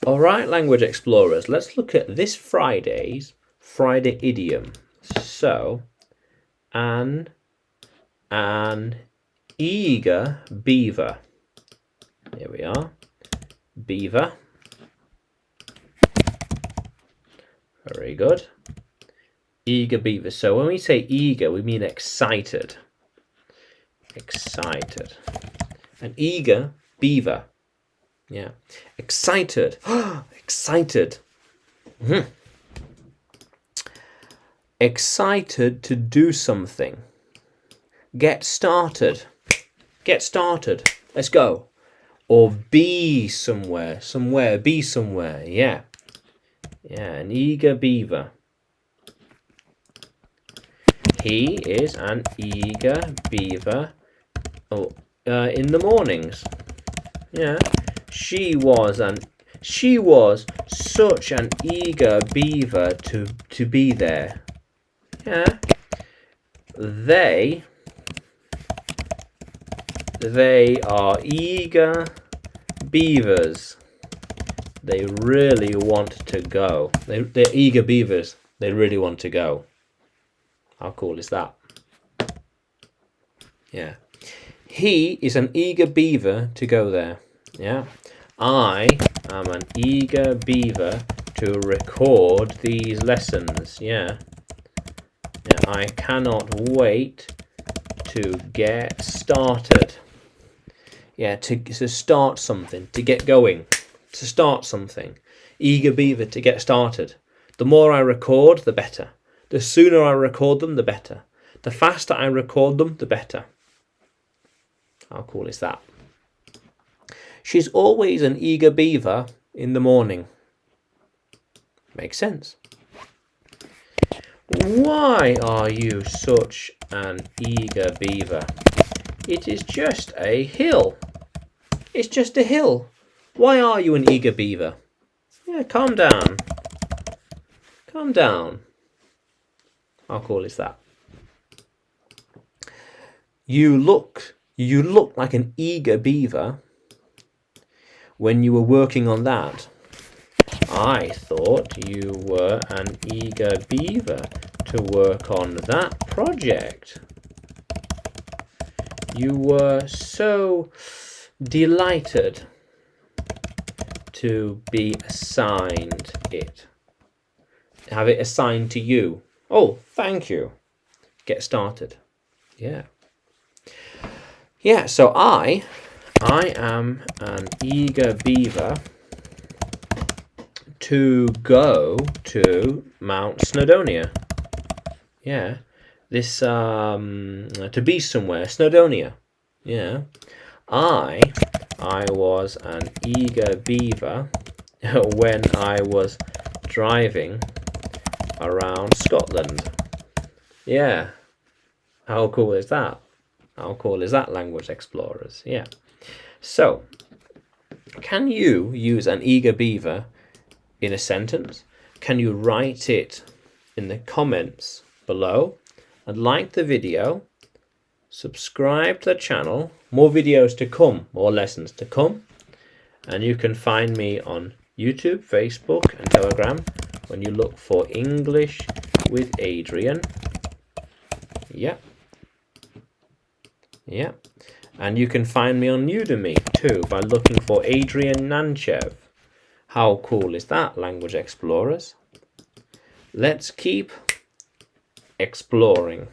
All right, language explorers, let's look at this Friday's Friday idiom. So, an eager beaver. Here we are. Beaver. Very good. Eager beaver. So when we say eager, we mean excited. Excited. An eager beaver. Yeah. Excited. Excited. Excited to do something. Get started. Get started. Let's go. Or be somewhere. Somewhere. Be somewhere. Yeah. Yeah. An eager beaver. He is an eager beaver. In the mornings. Yeah. She was such an eager beaver to be there. Yeah. They are eager beavers. They really want to go. They're eager beavers. They really want to go. How cool is that? Yeah. He is an eager beaver to go there. Yeah. I am an eager beaver to record these lessons. Yeah. Yeah. I cannot wait to get started. Yeah, to start something, to get going, to start something. Eager beaver to get started. The more I record, the better. The sooner I record them, the better. The faster I record them, the better. How cool is that? She's always an eager beaver in the morning. Makes sense. Why are you such an eager beaver? It is just a hill. It's just a hill. Why are you an eager beaver? Yeah, calm down. Calm down. How cool is that? You look like an eager beaver when you were working on that. I thought you were an eager beaver to work on that project. You were so delighted to be assigned it. Have it assigned to you. Oh, thank you. Get started. Yeah. Yeah, so I am an eager beaver to go to Mount Snowdonia. Yeah. This to be somewhere. Snowdonia. Yeah. I was an eager beaver when I was driving around Scotland. Yeah. How cool is that? How cool is that, language explorers? Yeah. So, can you use an eager beaver in a sentence? Can you write it in the comments below? And like the video. Subscribe to the channel. More videos to come. More lessons to come. And you can find me on YouTube, Facebook and Telegram when you look for English with Adrian. Yeah. Yeah. And you can find me on Udemy too by looking for Adrian Nanchev. How cool is that, language explorers? Let's keep exploring.